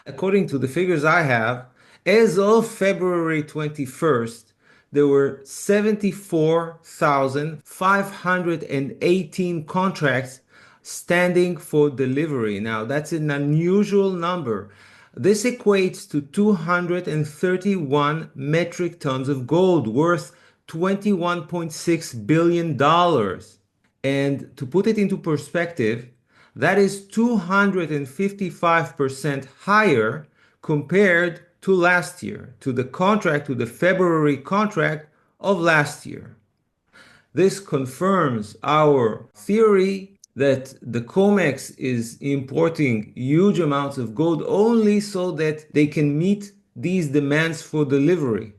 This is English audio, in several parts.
According to the figures I have, as of February 21st, there were 74,518 contracts standing for delivery. Now, that's an unusual number. This equates to 231 metric tons of gold worth $21.6 billion. And to put it into perspective, that is 255% higher compared to last year, to the February contract of last year. This confirms our theory that the Comex is importing huge amounts of gold only so that they can meet these demands for delivery.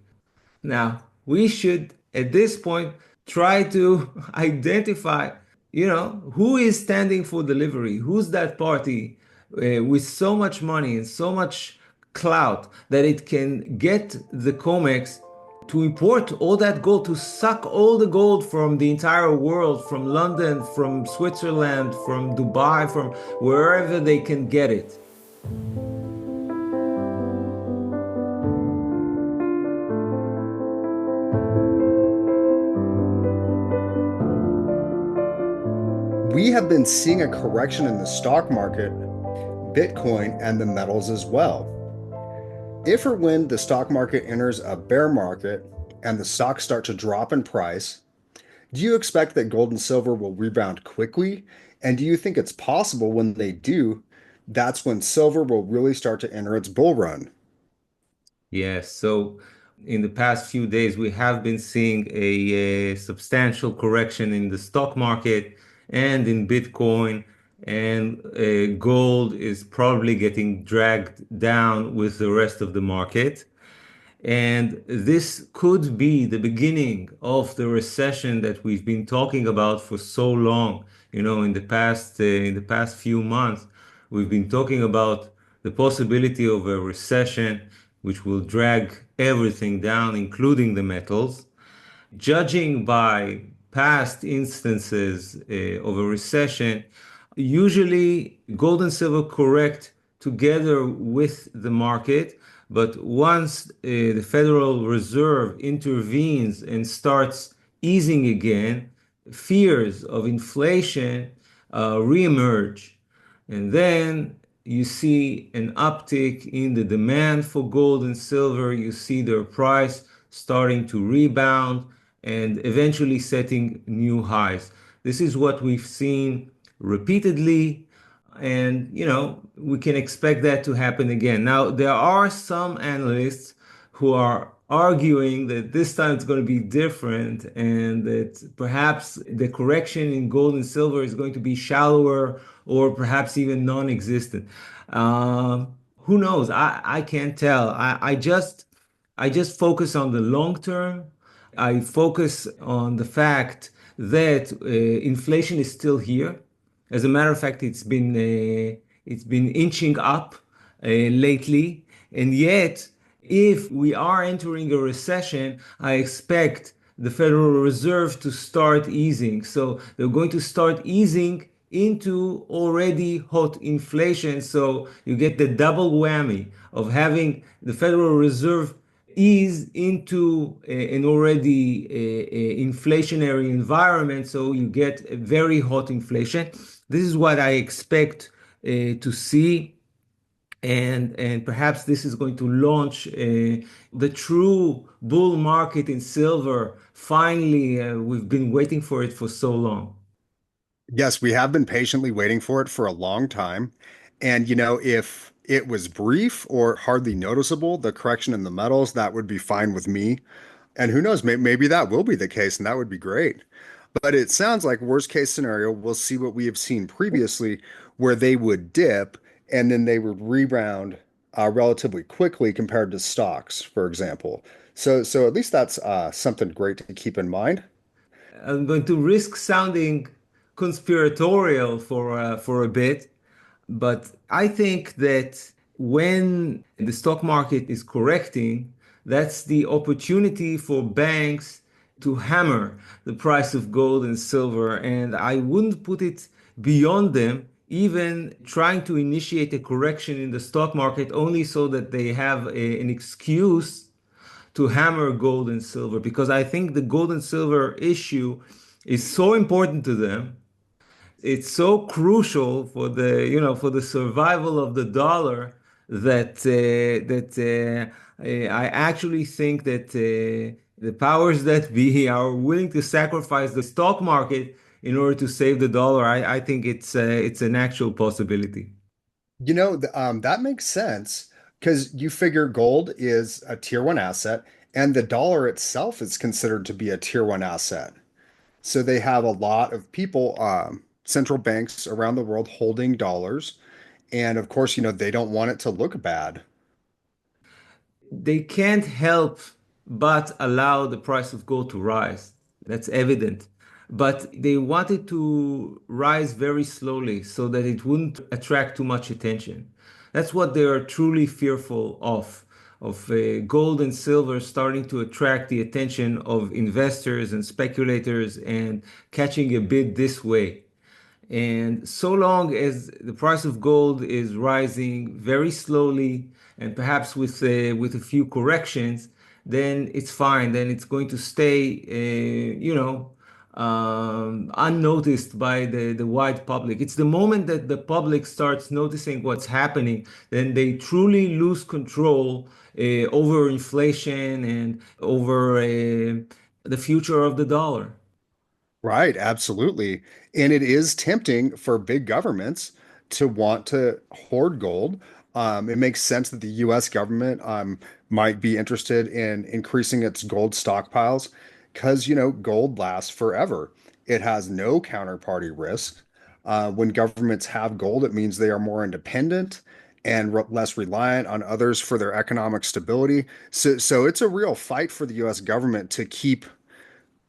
Now, we should, at this point, try to identify, who is standing for delivery, who's that party with so much money and so much clout that it can get the COMEX to import all that gold, to suck all the gold from the entire world, from London, from Switzerland, from Dubai, from wherever they can get it. We have been seeing a correction in the stock market, Bitcoin, and the metals as well. If or when the stock market enters a bear market and the stocks start to drop in price, do you expect that gold and silver will rebound quickly? And do you think it's possible when they do, that's when silver will really start to enter its bull run? Yes, so in the past few days, we have been seeing a substantial correction in the stock market and in Bitcoin, and gold is probably getting dragged down with the rest of the market. And this could be the beginning of the recession that we've been talking about for so long. In the past few months, we've been talking about the possibility of a recession, which will drag everything down, including the metals. Judging by past instances of a recession, usually gold and silver correct together with the market. But once the Federal Reserve intervenes and starts easing again, fears of inflation reemerge. And then you see an uptick in the demand for gold and silver. You see their price starting to rebound and eventually setting new highs. This is what we've seen repeatedly, and we can expect that to happen again. Now, there are some analysts who are arguing that this time it's going to be different and that perhaps the correction in gold and silver is going to be shallower or perhaps even non-existent. Who knows? I can't tell. I just focus on the long term. I focus on the fact that inflation is still here. As a matter of fact, it's been inching up lately, and yet, if we are entering a recession, I expect the Federal Reserve to start easing. So they're going to start easing into already hot inflation. So you get the double whammy of having the Federal Reserve ease into an already inflationary environment. So you get a very hot inflation. This is what I expect to see. And perhaps this is going to launch the true bull market in silver. Finally, we've been waiting for it for so long. Yes, we have been patiently waiting for it for a long time. And, if it was brief or hardly noticeable, the correction in the metals, that would be fine with me. And who knows, maybe that will be the case, and that would be great. But it sounds like worst case scenario, we'll see what we have seen previously, where they would dip and then they would rebound relatively quickly compared to stocks, for example. So at least that's something great to keep in mind. I'm going to risk sounding conspiratorial for a bit, but I think that when the stock market is correcting, that's the opportunity for banks to hammer the price of gold and silver. And I wouldn't put it beyond them even trying to initiate a correction in the stock market only so that they have an excuse to hammer gold and silver. Because I think the gold and silver issue is so important to them, it's so crucial for for the survival of the dollar that I actually think that the powers that be are willing to sacrifice the stock market in order to save the dollar. I think it's an actual possibility. That makes sense because you figure gold is a tier one asset and the dollar itself is considered to be a tier one asset. So they have a lot of people, central banks around the world holding dollars. And of course, they don't want it to look bad. They can't help but allow the price of gold to rise. That's evident. But they wanted to rise very slowly so that it wouldn't attract too much attention. That's what they are truly fearful of gold and silver starting to attract the attention of investors and speculators and catching a bid this way. And so long as the price of gold is rising very slowly and perhaps with a few corrections, then it's fine. Then it's going to stay, unnoticed by the wide public. It's the moment that the public starts noticing what's happening, then they truly lose control over inflation and over the future of the dollar. Right, absolutely. And it is tempting for big governments to want to hoard gold. It makes sense that the US government might be interested in increasing its gold stockpiles because, gold lasts forever. It has no counterparty risk. When governments have gold, it means they are more independent and less reliant on others for their economic stability. So it's a real fight for the US government to keep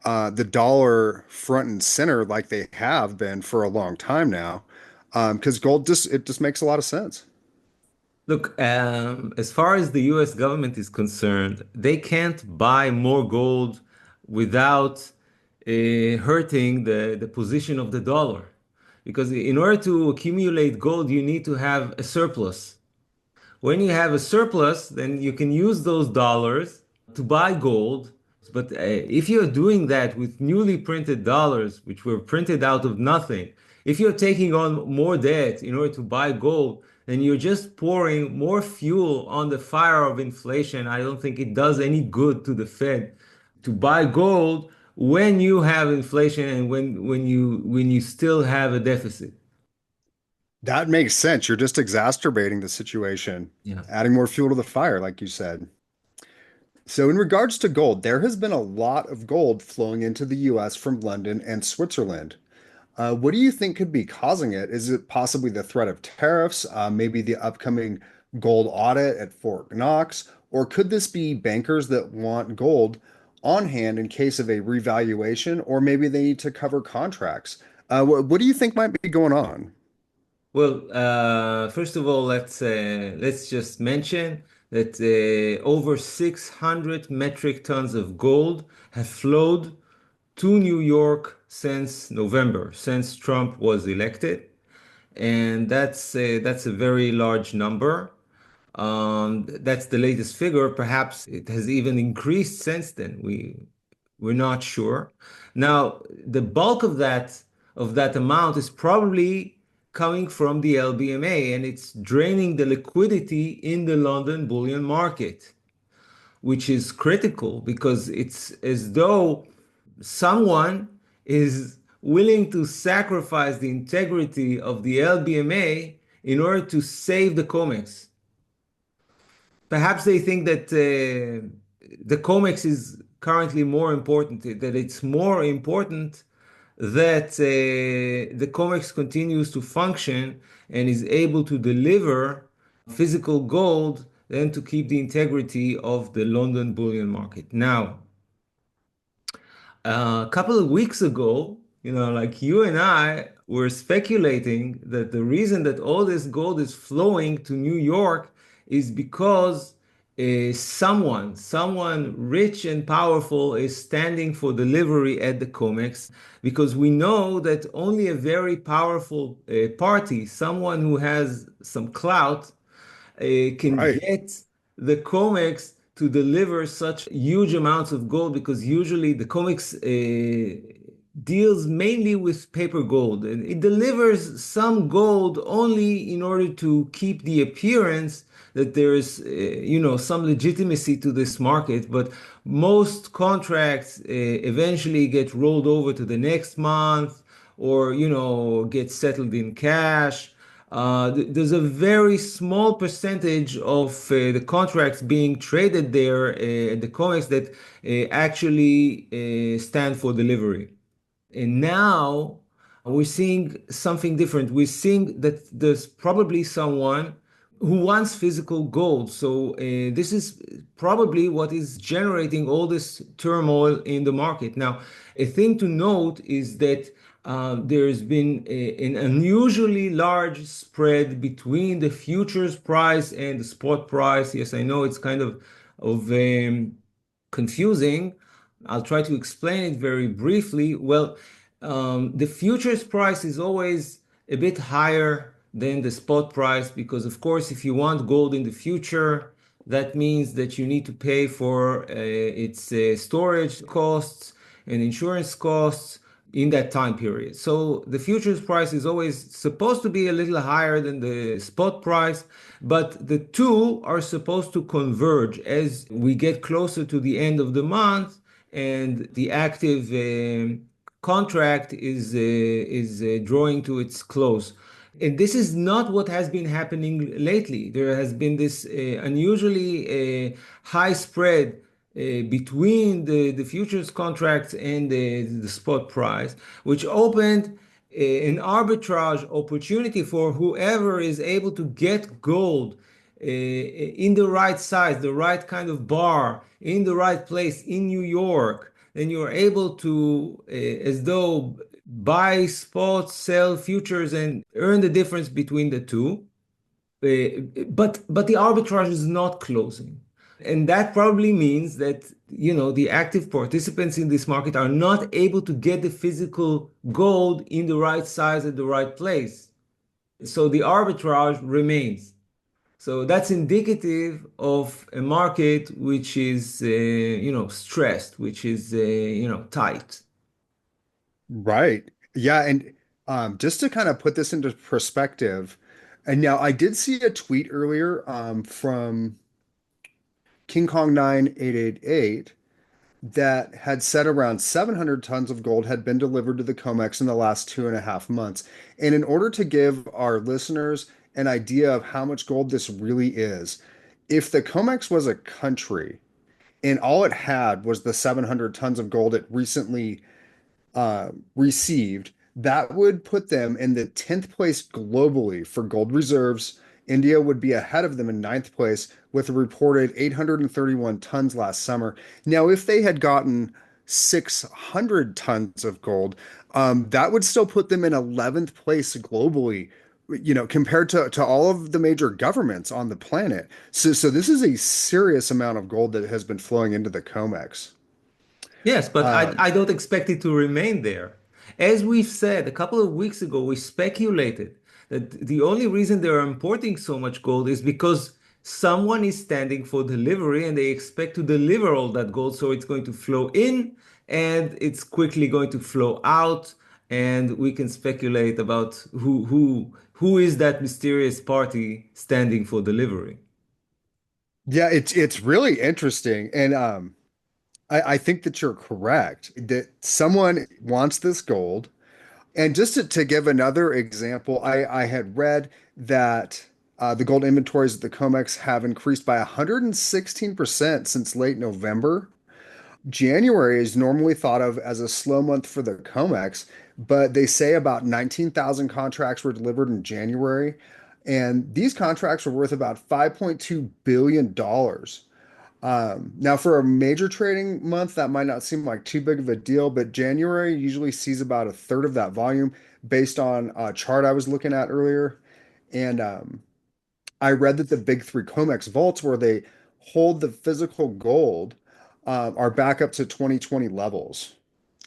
the dollar front and center like they have been for a long time now. Because gold just makes a lot of sense. Look, as far as the US government is concerned, they can't buy more gold without hurting the position of the dollar. Because in order to accumulate gold, you need to have a surplus. When you have a surplus, then you can use those dollars to buy gold. But if you're doing that with newly printed dollars, which were printed out of nothing, if you're taking on more debt in order to buy gold, then you're just pouring more fuel on the fire of inflation. I don't think it does any good to the Fed to buy gold when you have inflation and when you still have a deficit. That makes sense. You're just exacerbating the situation, Yeah. adding more fuel to the fire, like you said. So, in regards to gold, there has been a lot of gold flowing into the US from London and Switzerland. What do you think could be causing it? Is it possibly the threat of tariffs, maybe the upcoming gold audit at Fort Knox, or could this be bankers that want gold on hand in case of a revaluation, or maybe they need to cover contracts? What do you think might be going on? Well, first of all, let's just mention that over 600 metric tons of gold have flowed to New York since November, since Trump was elected, and that's a very large number. That's the latest figure. Perhaps it has even increased since then. We're not sure. Now, the bulk of that amount is probably coming from the LBMA, and it's draining the liquidity in the London bullion market, which is critical because it's as though someone is willing to sacrifice the integrity of the LBMA in order to save the Comex. Perhaps they think that the Comex is currently more important, that it's more important that the Comex continues to function and is able to deliver physical gold than to keep the integrity of the London bullion market. Now, a couple of weeks ago, like you and I were speculating that the reason that all this gold is flowing to New York is because someone rich and powerful is standing for delivery at the COMEX because we know that only a very powerful party, someone who has some clout, can Right. get the COMEX to deliver such huge amounts of gold because usually the COMEX deals mainly with paper gold and it delivers some gold only in order to keep the appearance that there is some legitimacy to this market, but most contracts eventually get rolled over to the next month or get settled in cash. There's a very small percentage of the contracts being traded there at the COMEX that actually stand for delivery. And now we're seeing something different. We're seeing that there's probably someone who wants physical gold. So this is probably what is generating all this turmoil in the market. Now, a thing to note is that there's been an unusually large spread between the futures price and the spot price. Yes, I know it's kind of confusing. I'll try to explain it very briefly. Well, the futures price is always a bit higher than the spot price because, of course, if you want gold in the future, that means that you need to pay for its storage costs and insurance costs in that time period. So the futures price is always supposed to be a little higher than the spot price, but the two are supposed to converge as we get closer to the end of the month and the active contract is drawing to its close. And this is not what has been happening lately. There has been this unusually high spread between the futures contracts and the spot price, which opened an arbitrage opportunity for whoever is able to get gold in the right size, the right kind of bar, in the right place in New York. Then you're able to, as though, buy spot, sell futures, and earn the difference between the two. But the arbitrage is not closing. And that probably means that, the active participants in this market are not able to get the physical gold in the right size at the right place. So the arbitrage remains. So that's indicative of a market which is, stressed, which is, tight. Right. Yeah. And just to kind of put this into perspective, and now I did see a tweet earlier from King Kong 9888 that had said around 700 tons of gold had been delivered to the COMEX in the last 2.5 months. And in order to give our listeners an idea of how much gold this really is, if the COMEX was a country and all it had was the 700 tons of gold it recently received, that would put them in the 10th place globally for gold reserves. India would be ahead of them in ninth place with a reported 831 tons last summer. Now, if they had gotten 600 tons of gold, that would still put them in 11th place globally, compared to all of the major governments on the planet. So this is a serious amount of gold that has been flowing into the COMEX. Yes, but I Um, don't expect it to remain there. As we've said a couple of weeks ago, we speculated that the only reason they're importing so much gold is because someone is standing for delivery and they expect to deliver all that gold. So it's going to flow in and it's quickly going to flow out. And we can speculate about who is that mysterious party standing for delivery. yeah, it's really interesting. And I think that you're correct that someone wants this gold. And just to give another example, I had read that the gold inventories at the COMEX have increased by 116% since late November. January is normally thought of as a slow month for the COMEX, but they say about 19,000 contracts were delivered in January. And these contracts were worth about $5.2 billion. Now, for a major trading month, that might not seem like too big of a deal, but January usually sees about a third of that volume based on a chart I was looking at earlier. And I read that the big three COMEX vaults, where they hold the physical gold are back up to 2020 levels.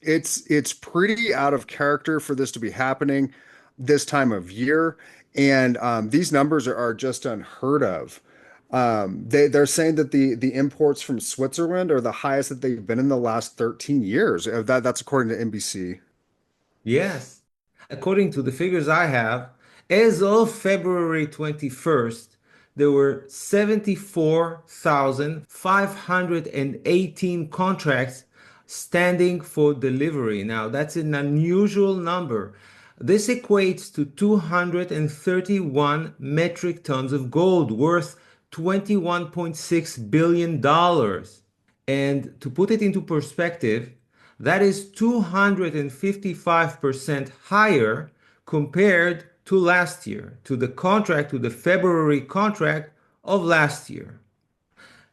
It's pretty out of character for this to be happening this time of year, and these numbers are just unheard of. They're saying that the imports from Switzerland are the highest that they've been in the last 13 years. That's according to NBC. Yes. According to the figures I have, as of February 21st, there were 74,518 contracts standing for delivery. Now, that's an unusual number. This equates to 231 metric tons of gold worth $21.6 billion. dollars. And to put it into perspective, that is 255% higher compared to last year, to the contract, to the February contract of last year.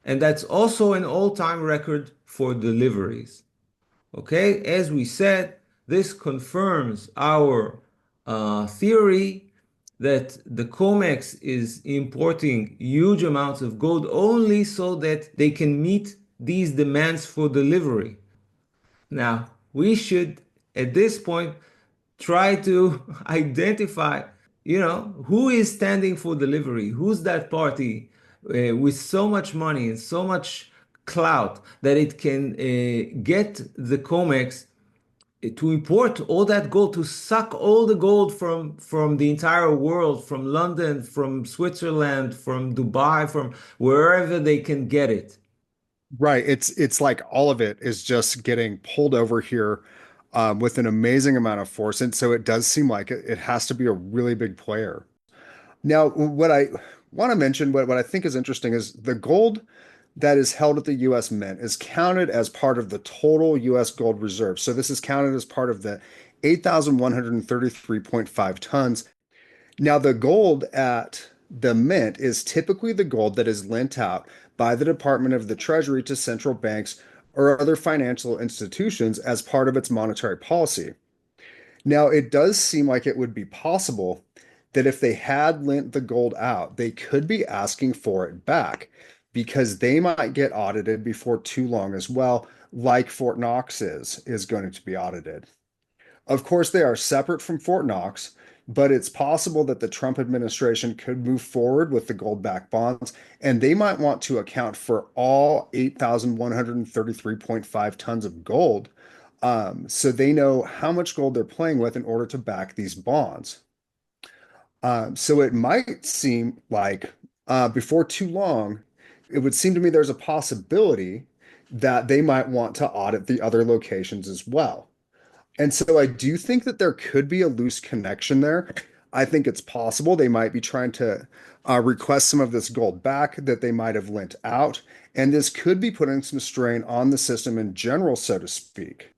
And that's also an all-time record for deliveries. Okay, as we said, this confirms our theory that the Comex is importing huge amounts of gold only so that they can meet these demands for delivery. Now, we should, at this point, try to identify, who is standing for delivery, who's that party with so much money and so much clout that it can get the COMEX to import all that gold, to suck all the gold from the entire world, from London, from Switzerland, from Dubai, from wherever they can get it. Right. It's like all of it is just getting pulled over here with an amazing amount of force. And so it does seem like it has to be a really big player. Now, what I want to mention, what I think is interesting is the gold that is held at the US Mint is counted as part of the total US gold reserve. So this is counted as part of the 8,133.5 tons. Now, the gold at the Mint is typically the gold that is lent out by the Department of the Treasury to central banks or other financial institutions as part of its monetary policy. Now, it does seem like it would be possible that if they had lent the gold out, they could be asking for it back because they might get audited before too long as well, like Fort Knox is going to be audited. Of course, they are separate from Fort Knox, but it's possible that the Trump administration could move forward with the gold-backed bonds, and they might want to account for all 8,133.5 tons of gold, so they know how much gold they're playing with in order to back these bonds. So it might seem like before too long, it would seem to me there's a possibility that they might want to audit the other locations as well. And so I do think that there could be a loose connection there. I think it's possible they might be trying to request some of this gold back that they might have lent out. And this could be putting some strain on the system in general, so to speak.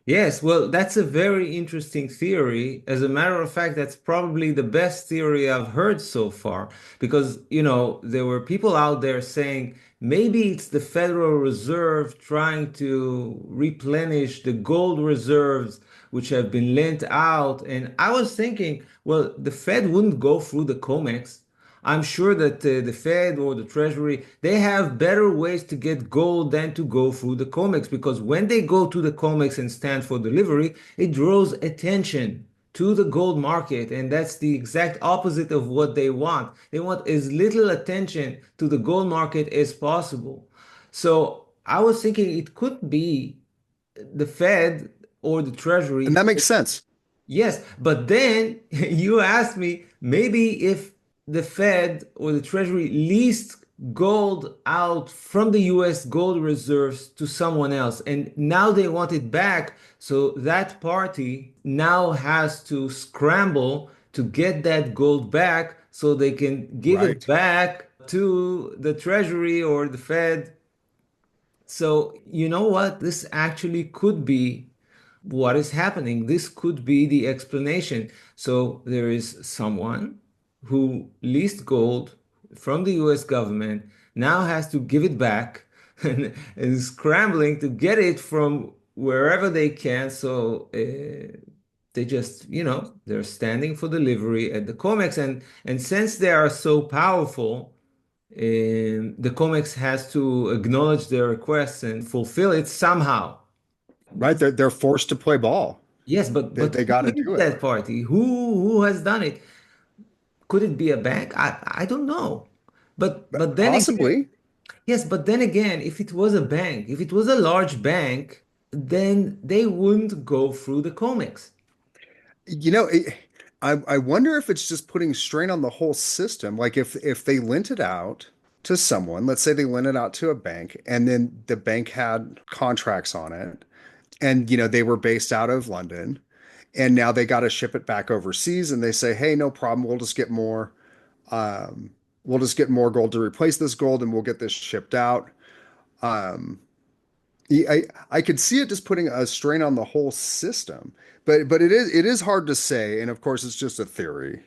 Yes, well, that's a very interesting theory. As a matter of fact, that's probably the best theory I've heard so far because, there were people out there saying maybe it's the Federal Reserve trying to replenish the gold reserves which have been lent out. And I was thinking, well, the Fed wouldn't go through the COMEX. I'm sure that the Fed or the Treasury, they have better ways to get gold than to go through the COMEX because when they go to the COMEX and stand for delivery, it draws attention to the gold market. And that's the exact opposite of what they want. They want as little attention to the gold market as possible. So I was thinking it could be the Fed or the And Treasury. that makes sense. Yes, but then you asked me maybe if the Fed or the Treasury leased gold out from the US gold reserves to someone else, and now they want it back. So that party now has to scramble to get that gold back so they can give it Right. back to the Treasury or the Fed. So, you know what? This actually could be what is happening. This could be the explanation. So there is someone who leased gold from the US government, now has to give it back and is scrambling to get it from wherever they can. So they just, they're standing for delivery at the COMEX. And since they are so powerful, The Comex has to acknowledge their request and fulfill it somehow. Right? They're forced to play ball. Yes, but They who got to is do it. that party? Who has done it? Could it be a bank? I don't know. But then again, Possibly. yes, but then again, if it was a bank, if it was a large bank, then they wouldn't go through the Comex. You know, I wonder if it's just putting strain on the whole system. Like if they lent it out to someone, let's say they lent it out to a bank, and then the bank had contracts on it, and they were based out of London, and now they got to ship it back overseas, and they say, hey, no problem, um, we'll just get more gold to replace this gold, and we'll get this shipped out. Um, I could see it just putting a strain on the whole system, but it is hard to say, and of course it's just a theory.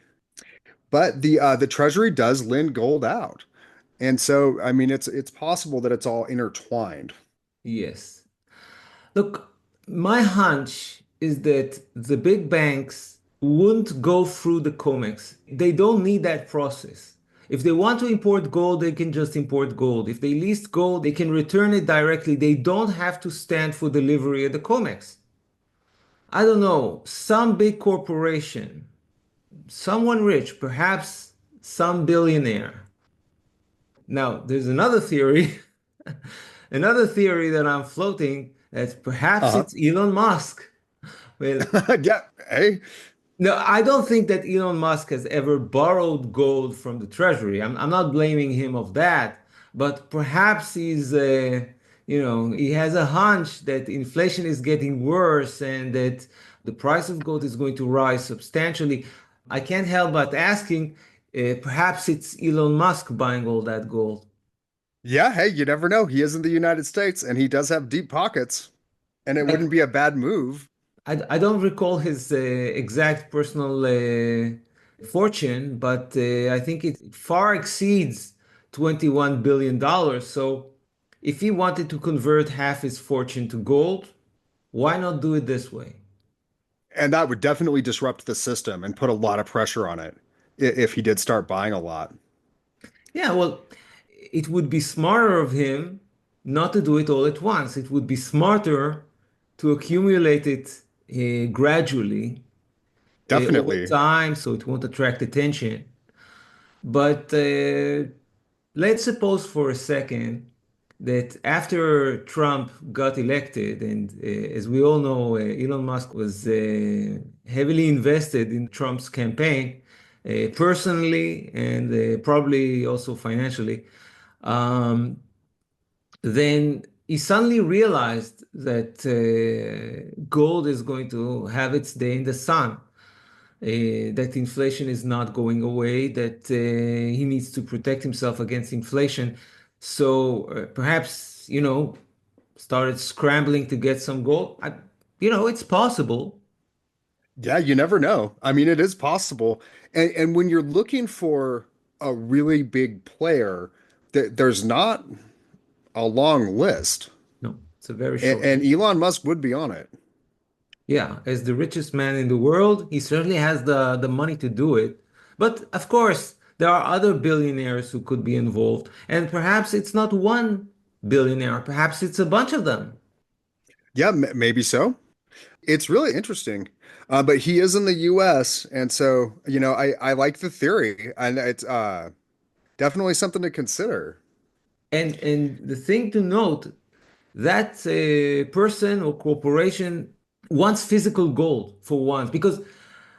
But the Treasury does lend gold out, and so I mean it's possible that it's all intertwined. Yes. Look, my hunch is that the big banks wouldn't go through the COMEX. They don't need that process. If they want to import gold, they can just import gold. If they lease gold, they can return it directly. They don't have to stand for delivery at the COMEX. I don't know, some big corporation, someone rich, perhaps some billionaire. Now, there's another theory, another theory that I'm floating that perhaps Uh-huh. it's Elon Musk. Well, Yeah. Hey. no, I don't think that Elon Musk has ever borrowed gold from the treasury. I'm not blaming him of that, but perhaps he has a hunch that inflation is getting worse and that the price of gold is going to rise substantially. I can't help but asking, perhaps it's Elon Musk buying all that gold. Yeah. Hey, you never know. He is in the United States, and he does have deep pockets, and it wouldn't Like, be a bad move. I don't recall his exact personal fortune, but I think it far exceeds $21 billion. So if he wanted to convert half his fortune to gold, why not do it this way? And that would definitely disrupt the system and put a lot of pressure on it if he did start buying a lot. Yeah, well, it would be smarter of him not to do it all at once. It would be smarter to accumulate it gradually over Definitely. time so it won't attract attention. But let's suppose for a second that after Trump got elected, and as we all know, Elon Musk was heavily invested in Trump's campaign, personally and probably also financially, um, then he suddenly realized that gold is going to have its day in the sun, that inflation is not going away, that he needs to protect himself against inflation. So perhaps, started scrambling to get some gold. It's possible. Yeah, you never know. I mean, it is possible. And when you're looking for a really big player, there's not a long list. No, it's a very And, short. and Elon Musk would be on it. Yeah, as the richest man in the world, he certainly has the money to do it. But of course, there are other billionaires who could be involved. And perhaps it's not one billionaire, perhaps it's a bunch of them. Yeah, maybe so. It's really interesting. But he is in the US, and so, I like the theory, and it's definitely something to consider. And the thing to note, that person or corporation wants physical gold for once, because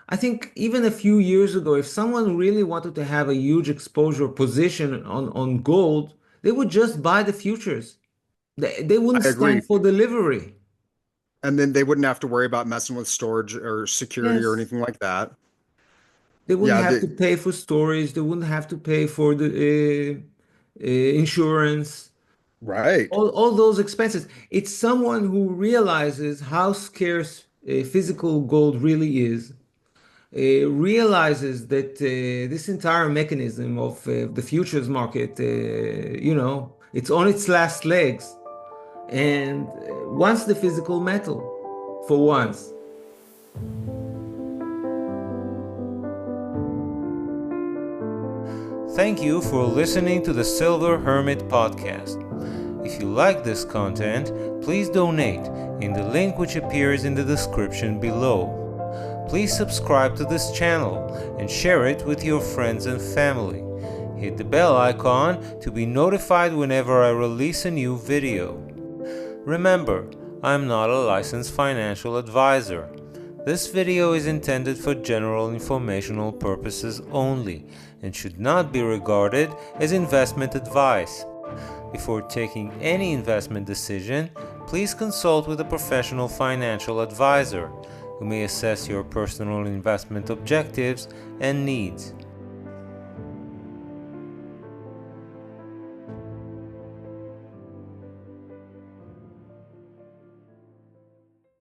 I think even a few years ago, if someone really wanted to have a huge exposure position on gold, they would just buy the futures. They wouldn't I agree. stand for delivery. And then they wouldn't have to worry about messing with storage or security or Yes. anything like that. They wouldn't Yeah, have to pay for storage. They wouldn't have to pay for the insurance. right. All those expenses. It's someone who realizes how scarce physical gold really is, realizes that this entire mechanism of the futures market, it's on its last legs, and wants the physical metal for once. Thank you for listening to the Silver Hermit podcast. If you like this content, please donate in the link which appears in the description below. Please subscribe to this channel and share it with your friends and family. Hit the bell icon to be notified whenever I release a new video. Remember, I'm not a licensed financial advisor. This video is intended for general informational purposes only and should not be regarded as investment advice. Before taking any investment decision, please consult with a professional financial advisor who may assess your personal investment objectives and needs.